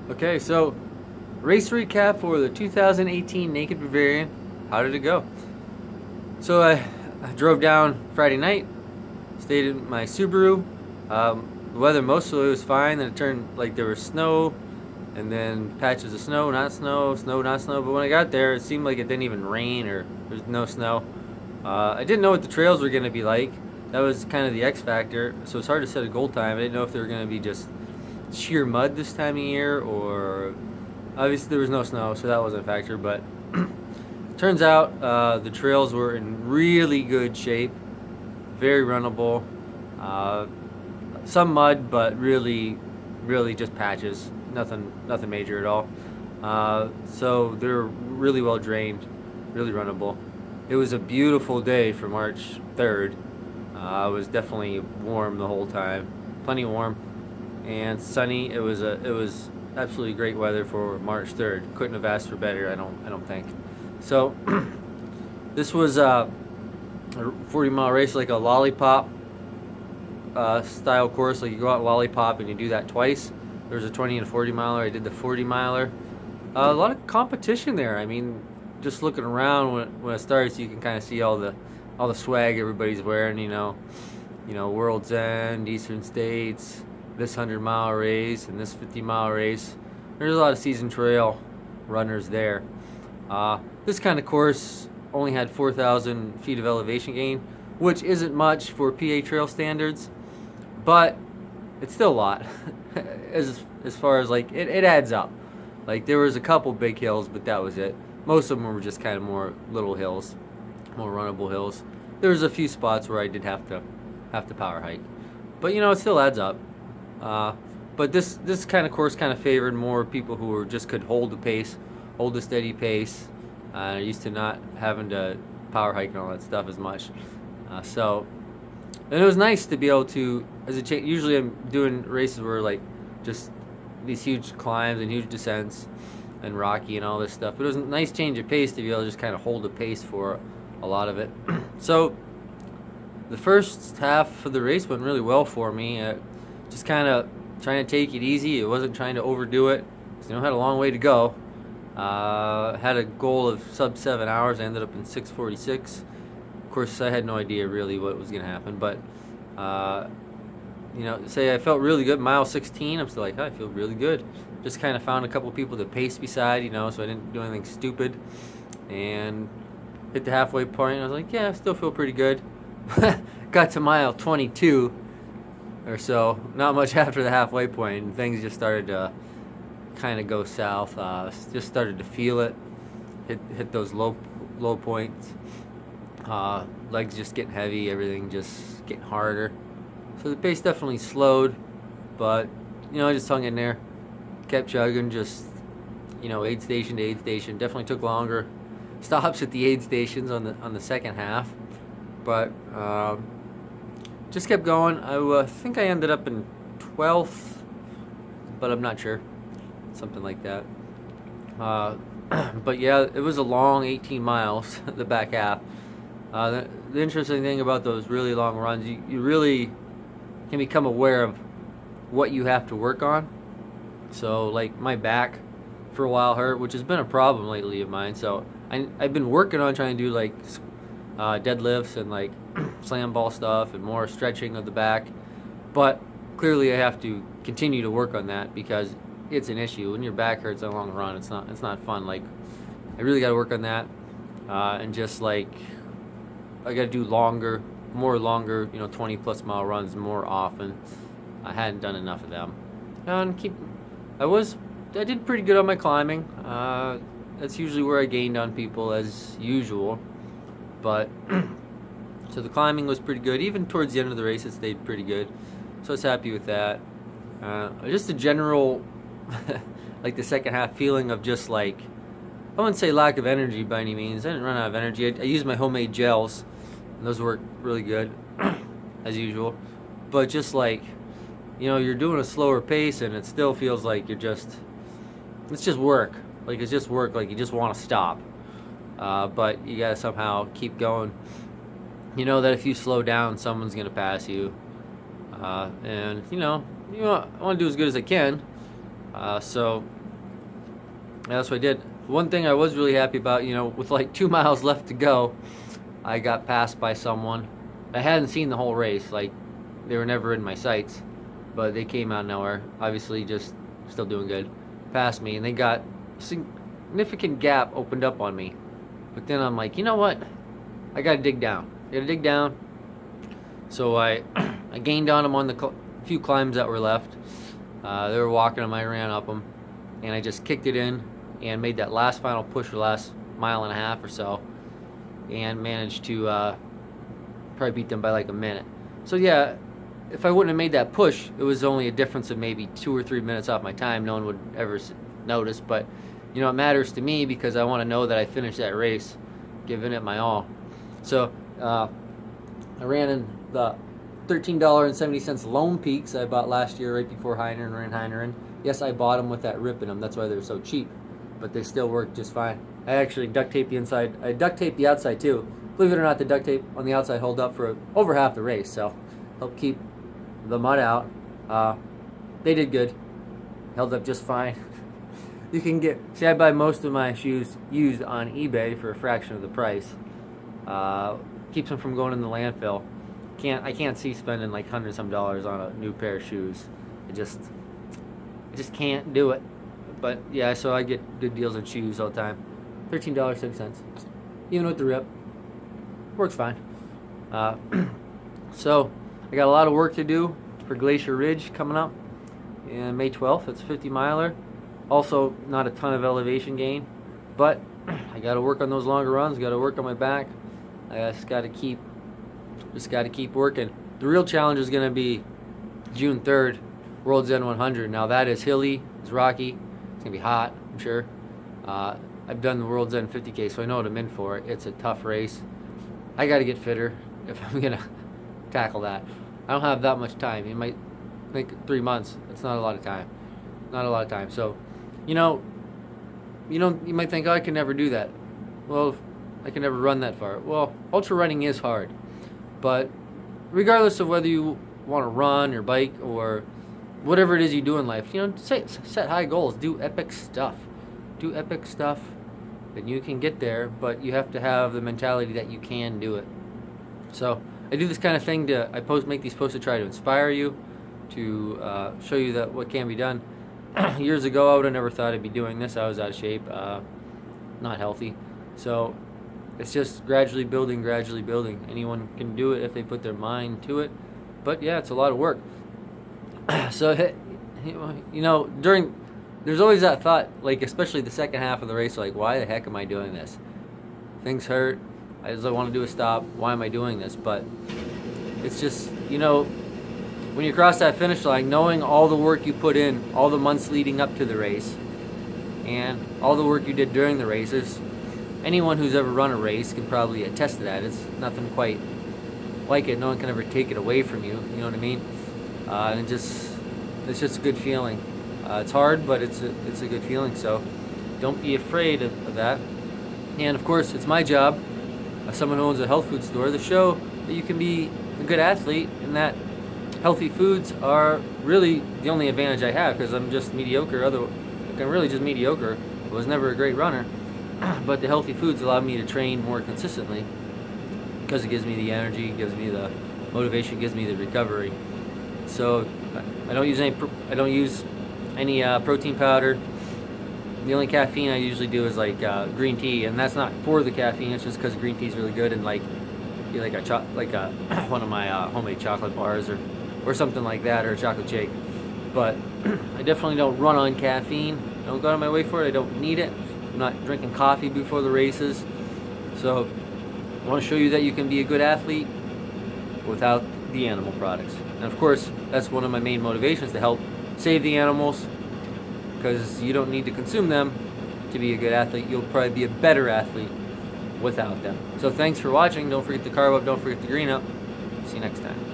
Okay, so race recap for the 2018 Naked Bavarian. How did it go? So I drove down Friday night, stayed in my Subaru. The weather mostly was fine. Then it turned like there was snow, and then patches of snow, not snow, snow, not snow. But when I got there, it seemed like it didn't even rain or there's no snow. I didn't know what the trails were going to be like. That was kind of the X factor. So it's hard to set a goal time. I didn't know if they were going to be just sheer mud this time of year, or obviously there was no snow, so that wasn't a factor. But turns out the trails were in really good shape, very runnable. Some mud, but really just patches. Nothing major at all. So they're really well drained, really runnable. It was a beautiful day for March 3rd. It was definitely warm the whole time, plenty warm and sunny. It was absolutely great weather for March 3rd. Couldn't have asked for better, I don't think. So this was a 40-mile race, like a lollipop style course. Like you go out lollipop and you do that twice. There was a 20 and a 40 miler. I did the 40 miler. A lot of competition there. I mean, just looking around when it starts, you can kind of see all the swag everybody's wearing. You know, World's End, Eastern States, this 100-mile race, and this 50-mile race. There's a lot of season trail runners there. This kind of course only had 4,000 feet of elevation gain, which isn't much for PA trail standards, but it's still a lot. as far as like it adds up. Like there was a couple big hills, but that was it. Most of them were just kind of more little hills, more runnable hills. There was a few spots where I did have to power hike, but you know, it still adds up. But this kind of course kind of favored more people who were just could hold the pace, hold a steady pace. Used to not having to power hike and all that stuff as much. And it was nice to be able to, usually I'm doing races where like just these huge climbs and huge descents and rocky and all this stuff. But it was a nice change of pace to be able to just kind of hold the pace for a lot of it. So the first half of the race went really well for me. Just kind of trying to take it easy. It wasn't trying to overdo it. So, had a long way to go. Had a goal of sub 7 hours. I ended up in 6:46. Of course, I had no idea really what was going to happen, but say I felt really good. Mile 16, I'm still like, I feel really good. Just kind of found a couple people to pace beside, so I didn't do anything stupid, and hit the halfway point. I was like, yeah, I still feel pretty good. Got to mile 22 or so, not much after the halfway point, and things just started to kind of go south. Just started to feel it, hit those low points. Legs just getting heavy, everything just getting harder. So the pace definitely slowed, but I just hung in there, kept chugging, just aid station to aid station. Definitely took longer stops at the aid stations on the second half, but just kept going. I think I ended up in 12th, but I'm not sure, something like that. But yeah, it was a long 18 miles, the back half. The interesting thing about those really long runs, you really can become aware of what you have to work on. So like my back for a while hurt, which has been a problem lately of mine. So I've been working on trying to do like deadlifts and like slam ball stuff and more stretching of the back. But clearly I have to continue to work on that because it's an issue. When your back hurts on a long run, it's not fun. Like I really got to work on that, and just like I got to do more longer, 20+ mile runs more often. I hadn't done enough of them. And I did pretty good on my climbing. That's usually where I gained on people as usual. But so the climbing was pretty good. Even towards the end of the race, it stayed pretty good. So I was happy with that. Just a general, like the second half feeling of just like, I wouldn't say lack of energy by any means. I didn't run out of energy. I used my homemade gels. And those work really good, as usual. But just like, you're doing a slower pace and it still feels like it's just work. Like it's just work, like you just want to stop. But you gotta somehow keep going. You know that if you slow down, someone's gonna pass you. And I want to do as good as I can. So yeah, that's what I did. One thing I was really happy about, you know, with like 2 miles left to go, I got passed by someone. I hadn't seen the whole race, like they were never in my sights, but they came out of nowhere, obviously just still doing good, passed me, and they got significant gap opened up on me. But then I'm like, you know what, I gotta dig down. So I gained on them on the few climbs that were left. They were walking them, I ran up them, and I just kicked it in and made that last final push, the last mile and a half or so, and managed to probably beat them by like a minute. So yeah, if I wouldn't have made that push, it was only a difference of maybe 2 or 3 minutes off my time. No one would ever notice, but you know, it matters to me because I want to know that I finished that race giving it my all. So I ran in the $13.70 Lone Peaks I bought last year right before Heineren ran Heineren. Yes, I bought them with that rip in them. That's why they're so cheap, but they still work just fine. I actually duct taped the inside. I duct taped the outside too. Believe it or not, the duct tape on the outside held up for over half the race, so helped keep the mud out. They did good. Held up just fine. You can get, see, I buy most of my shoes used on eBay for a fraction of the price. Keeps them from going in the landfill. I can't see spending like $100 some on a new pair of shoes. I just can't do it. But yeah, so I get good deals on shoes all the time. $13.70, even with the rip. Works fine. So I got a lot of work to do for Glacier Ridge coming up in May 12th. It's a 50 miler. Also, not a ton of elevation gain, but I got to work on those longer runs. Got to work on my back. I just got to keep working. The real challenge is going to be June 3rd, World's End 100. Now that is hilly, it's rocky, it's going to be hot, I'm sure. I've done the World's End 50K, so I know what I'm in for. It's a tough race. I got to get fitter if I'm going to tackle that. I don't have that much time. You might think 3 months. That's not a lot of time. Not a lot of time. So, you know, you might think, oh, I can never do that. Well, I can never run that far. Well, ultra running is hard. But regardless of whether you want to run or bike or whatever it is you do in life, you know, set high goals. Do epic stuff. Do epic stuff, and you can get there, but you have to have the mentality that you can do it. So I do this kind of thing make these posts to try to inspire you, to show you that what can be done. Years ago, I would have never thought I'd be doing this. I was out of shape, not healthy. So it's just gradually building, gradually building. Anyone can do it if they put their mind to it. But yeah, it's a lot of work. So, you know, there's always that thought, like especially the second half of the race, like, why the heck am I doing this? Things hurt. I just want to do a stop. Why am I doing this? But it's just, you know, when you cross that finish line, knowing all the work you put in, all the months leading up to the race, and all the work you did during the races, anyone who's ever run a race can probably attest to that. It's nothing quite like it. No one can ever take it away from you. You know what I mean? And it's just a good feeling. It's hard, but it's a good feeling. So don't be afraid of that. And of course, it's my job, as someone who owns a health food store, to show that you can be a good athlete, and that healthy foods are really the only advantage I have, because I'm just mediocre. I'm really just mediocre. I was never a great runner, but the healthy foods allow me to train more consistently, because it gives me the energy, gives me the motivation, gives me the recovery. So I don't use any protein powder. The only caffeine I usually do is like green tea, and that's not for the caffeine. It's just because green tea is really good, and like one of my homemade chocolate bars or something like that, or a chocolate shake. But I definitely don't run on caffeine. I don't go out of my way for it. I don't need it. I'm not drinking coffee before the races. So I want to show you that you can be a good athlete without the animal products. And of course, that's one of my main motivations, to help save the animals, because you don't need to consume them to be a good athlete. You'll probably be a better athlete without them. So thanks for watching. Don't forget to carb up, don't forget to green up. See you next time.